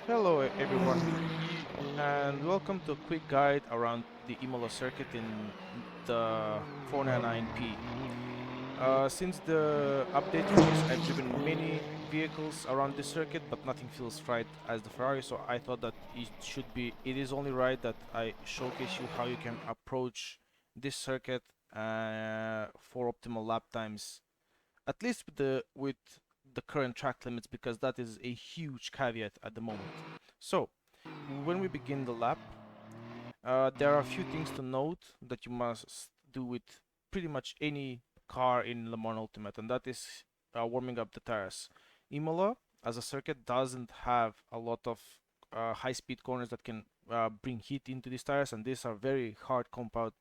Hello everyone, and welcome to a quick guide around the Imola circuit in the 499P. Since the update release, I've driven many vehicles around this circuit, but nothing feels right as the Ferrari, so I thought that it is only right that I showcase you how you can approach this circuit for optimal lap times, at least with the current track limits, because that is a huge caveat at the moment. So, when we begin the lap, there are a few things to note that you must do with pretty much any car in Le Mans Ultimate, and that is warming up the tires. Imola, as a circuit, doesn't have a lot of high-speed corners that can bring heat into these tires, and these are very hard compound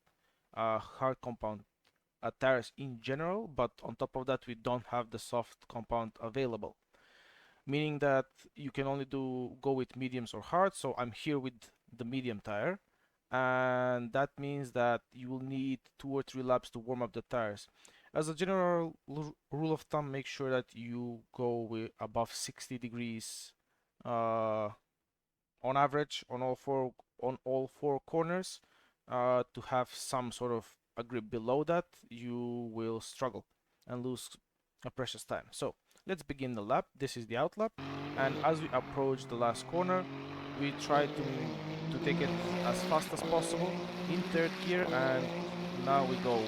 tires in general. But on top of that, we don't have the soft compound available, meaning that you can only go with mediums or hards. So I'm here with the medium tire, and that means that you will need 2 or 3 laps to warm up the tires. As a general rule of thumb, make sure that you go with above 60 degrees uh, on average on all four corners. To have some sort of a grip below that, you will struggle and lose a precious time. So let's begin the lap. This is the out lap, and as we approach the last corner, we try to take it as fast as possible in third gear, and now we go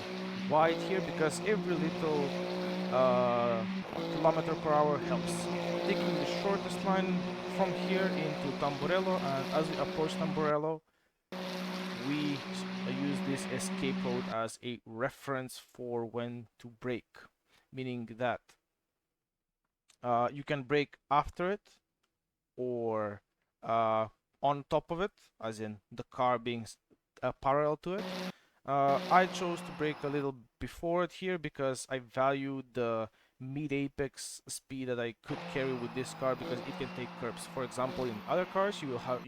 wide here because every little uh, kilometer per hour helps. Taking the shortest line from here into Tamburello, and as we approach Tamburello, we use this escape road as a reference for when to brake, meaning that you can brake after it or on top of it, as in the car being parallel to it. I chose to brake a little before it here because I value the mid-apex speed that I could carry with this car, because it can take curbs. For example, in other cars, you will have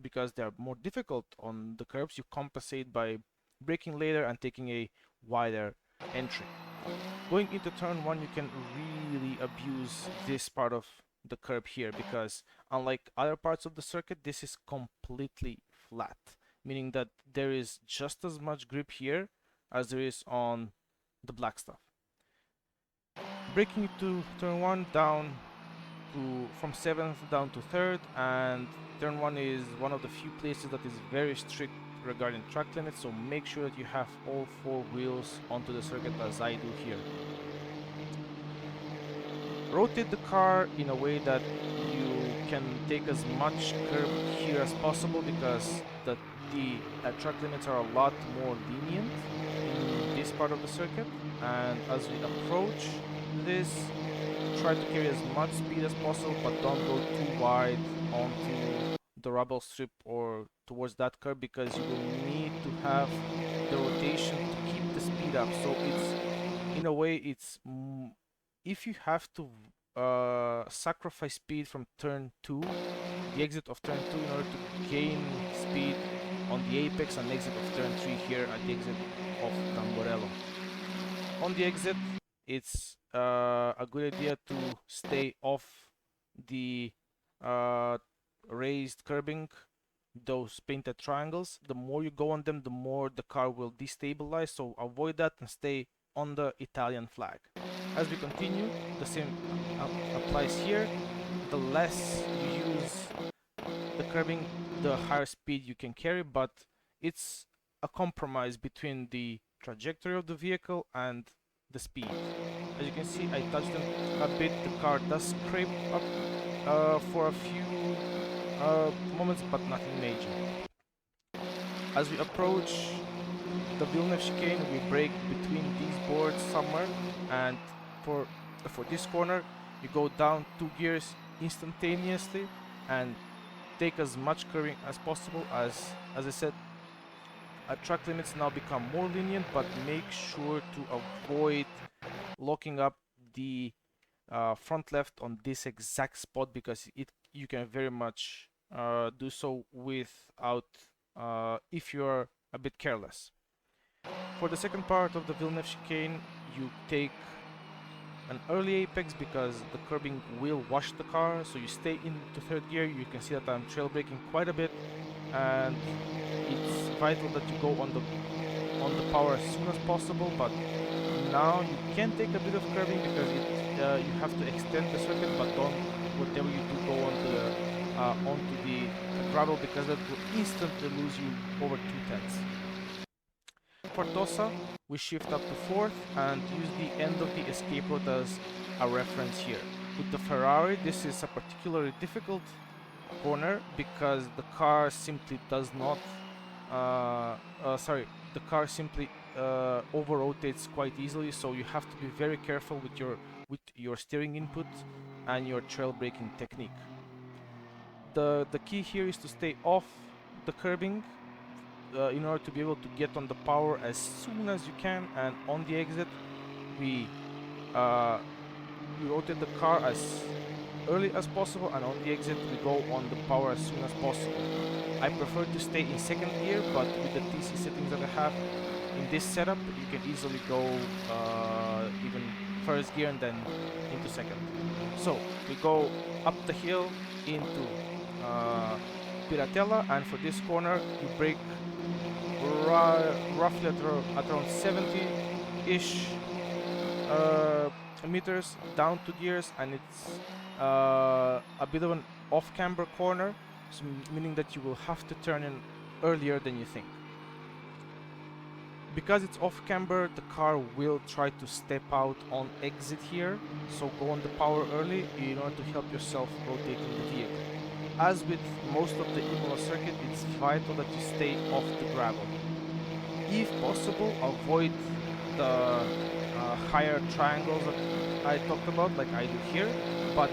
because they are more difficult on the curbs, you compensate by braking later and taking a wider entry. Going into turn one, you can really abuse this part of the curb here, because unlike other parts of the circuit, this is completely flat, meaning that there is just as much grip here as there is on the black stuff. Breaking to turn one down from 7th down to 3rd, and turn 1 is one of the few places that is very strict regarding track limits, so make sure that you have all 4 wheels onto the circuit as I do here. Rotate the car in a way that you can take as much curb here as possible, because the track limits are a lot more lenient in this part of the circuit, and as we approach this, try to carry as much speed as possible, but don't go too wide onto the rubble strip or towards that curb, because you will need to have the rotation to keep the speed up. So it's, in a way, it's if you have to sacrifice speed from turn 2, the exit of turn 2, in order to gain speed on the apex, and exit of turn 3 here at the exit of Tamborello. On the exit, it's a good idea to stay off the uh, raised curbing, those painted triangles. The more you go on them, the more the car will destabilize, so avoid that and stay on the Italian flag. As we continue, the same applies here. The less you use the curbing, the higher speed you can carry, but it's a compromise between the trajectory of the vehicle and the speed. As you can see, I touched them a bit. The car does scrape up for a few moments, but nothing major. As we approach the Villeneuve chicane, we brake between these boards somewhere, and for this corner, you go down 2 gears instantaneously and take as much curving as possible. As I said, track limits now become more lenient, but make sure to avoid locking up the front left on this exact spot, because you can very much do so without if you're a bit careless. For the second part of the Villeneuve chicane, you take an early apex because the curbing will wash the car. So you stay into third gear. You can see that I'm trail braking quite a bit, and it's vital that you go on the power as soon as possible. But now you can take a bit of curbing because you have to extend the circuit, but don't whatever you do go on onto the gravel because that will instantly lose you over 2/10. For Tosa, we shift up to fourth and use the end of the escape road as a reference here. With the Ferrari, this is a particularly difficult corner because the car simply does not the car simply over rotates quite easily, so you have to be very careful with your steering input and your trail braking technique. The key here is to stay off the curbing in order to be able to get on the power as soon as you can, and on the exit we rotate the car as early as possible, and on the exit we go on the power as soon as possible. I prefer to stay in second gear, but with the TC settings that I have in this setup, you can easily go even first gear and then into second. So we go up the hill into Piratella, and for this corner you brake roughly at around 70-ish meters down to gears, and it's a bit of an off-camber corner, so meaning that you will have to turn in earlier than you think. Because it's off-camber, the car will try to step out on exit here, so go on the power early in order to help yourself rotating the vehicle. As with most of the Imola circuit, it's vital that you stay off the gravel. If possible, avoid the higher triangles that I talked about, like I do here, but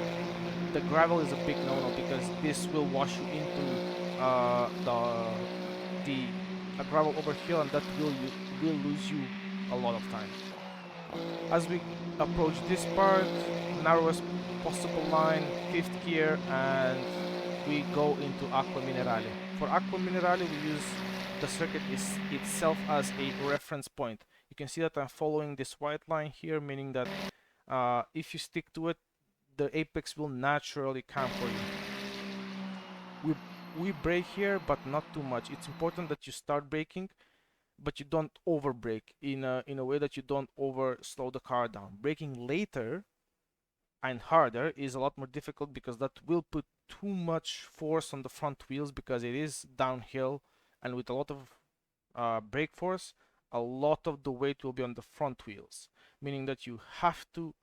the gravel is a big no-no because this will wash you into the gravel over hill, and that will lose you a lot of time. As we approach this part, narrowest possible line, fifth gear, and we go into Acque Minerali. For Acque Minerali, we use the circuit itself as a reference point. You can see that I'm following this white line here, meaning that if you stick to it, the apex will naturally come for you. We brake here, but not too much. It's important that you start braking, but you don't over brake in a way that you don't over slow the car down. Braking later and harder is a lot more difficult because that will put too much force on the front wheels because it is downhill, and with a lot of brake force, a lot of the weight will be on the front wheels, meaning that you have to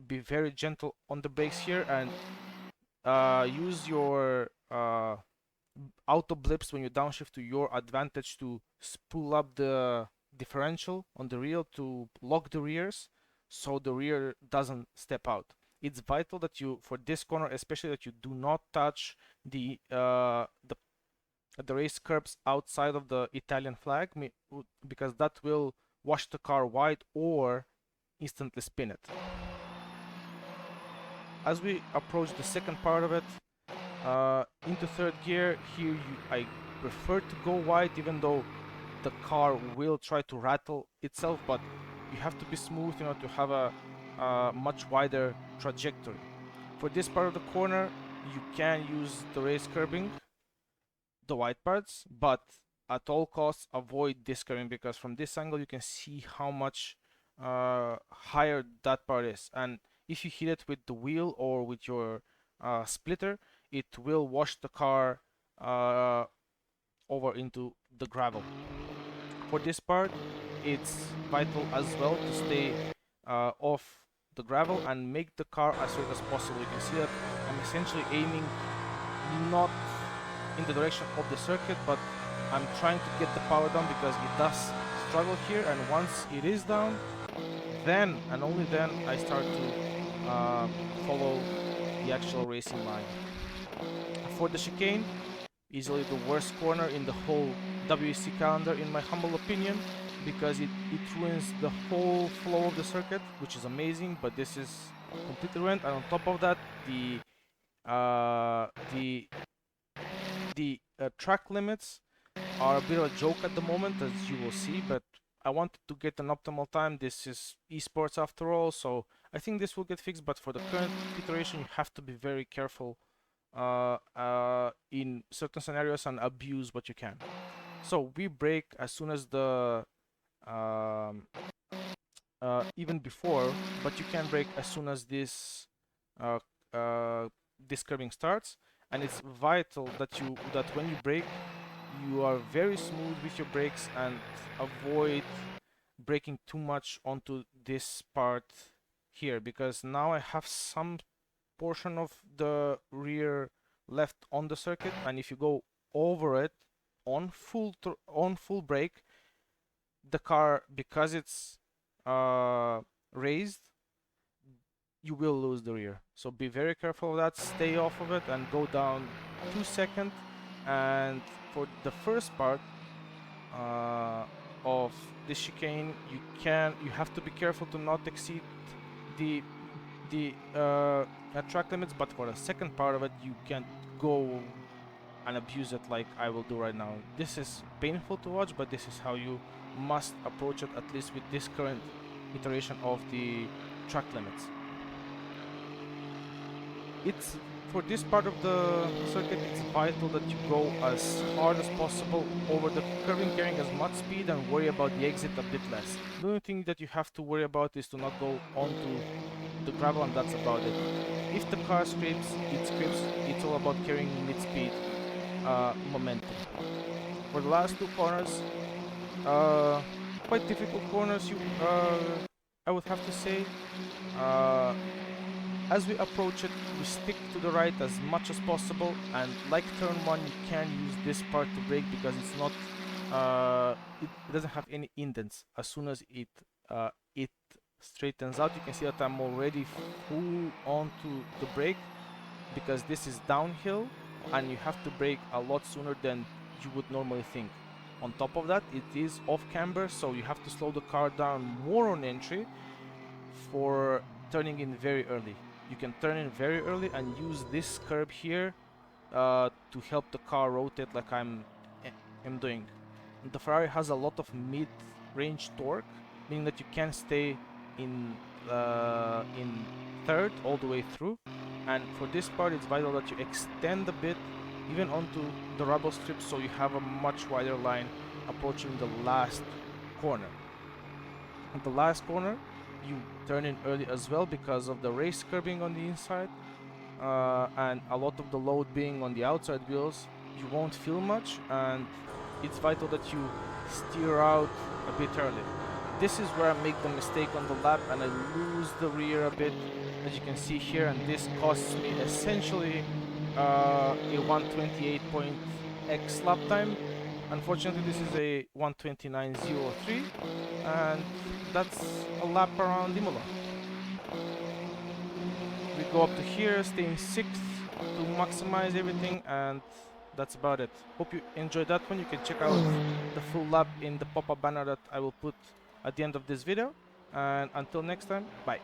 be very gentle on the brakes here and use your auto blips when you downshift to your advantage to spool up the differential on the rear to lock the rears so the rear doesn't step out. It's vital that you, for this corner especially, that you do not touch the race curbs outside of the Italian flag, because that will wash the car wide or instantly spin it. As we approach the second part of it, into third gear, here I prefer to go wide, even though the car will try to rattle itself, but you have to be smooth in order to have a much wider trajectory. For this part of the corner, you can use the race curbing, the wide parts, but at all costs avoid this curbing, because from this angle you can see how much higher that part is, and if you hit it with the wheel or with your splitter, it will wash the car over into the gravel. For this part, it's vital as well to stay off the gravel and make the car as straight as possible. You can see that I'm essentially aiming not in the direction of the circuit, but I'm trying to get the power down because it does struggle here, and once it is down, then and only then I start to follow the actual racing line. For the chicane, easily the worst corner in the whole WEC calendar in my humble opinion, because it ruins the whole flow of the circuit, which is amazing, but this is completely ruined. And on top of that, the track limits are a bit of a joke at the moment, as you will see, but I wanted to get an optimal time. This is esports after all, so I think this will get fixed, but for the current iteration you have to be very careful in certain scenarios and abuse what you can. So we brake as soon as the um, even before, but you can brake as soon as uh, this curving starts, and it's vital that when you brake, you are very smooth with your brakes and avoid braking too much onto this part here, because now I have some portion of the rear left on the circuit, and if you go over it on full brake, the car, because it's raised, you will lose the rear. So be very careful of that, stay off of it and go down 2 seconds. And for the first part of this chicane, you have to be careful to not exceed the track limits, but for the second part of it you can go and abuse it like I will do right now. This is painful to watch, but this is how you must approach it, at least with this current iteration of the track limits. It's for this part of the circuit, it's vital that you go as hard as possible over the curving, carrying as much speed, and worry about the exit a bit less. The only thing that you have to worry about is to not go onto the gravel, and that's about it. If the car scrapes, it scrapes. It's all about carrying mid-speed momentum. For the last two corners, quite difficult corners, I would have to say. As we approach it, we stick to the right as much as possible, and like turn 1, you can use this part to brake because it's not it doesn't have any indents. As soon as it straightens out, you can see that I'm already full onto the brake, because this is downhill and you have to brake a lot sooner than you would normally think. On top of that, it is off camber, so you have to slow the car down more on entry for turning in very early. You can turn in very early and use this curb here to help the car rotate like I'm doing. The Ferrari has a lot of mid-range torque, meaning that you can stay in third all the way through. And for this part, it's vital that you extend a bit, even onto the rubble strip, so you have a much wider line approaching the last corner. At the last corner, you turn in early as well because of the race curbing on the inside, and a lot of the load being on the outside wheels. You won't feel much, and it's vital that you steer out a bit early. This is where I make the mistake on the lap and I lose the rear a bit, as you can see here, and this costs me essentially a 128.x lap time. Unfortunately, this is a 129.03, and that's a lap around Imola. We go up to here, staying 6th to maximize everything, and that's about it. Hope you enjoyed that one. You can check out the full lap in the pop-up banner that I will put at the end of this video. And until next time, bye.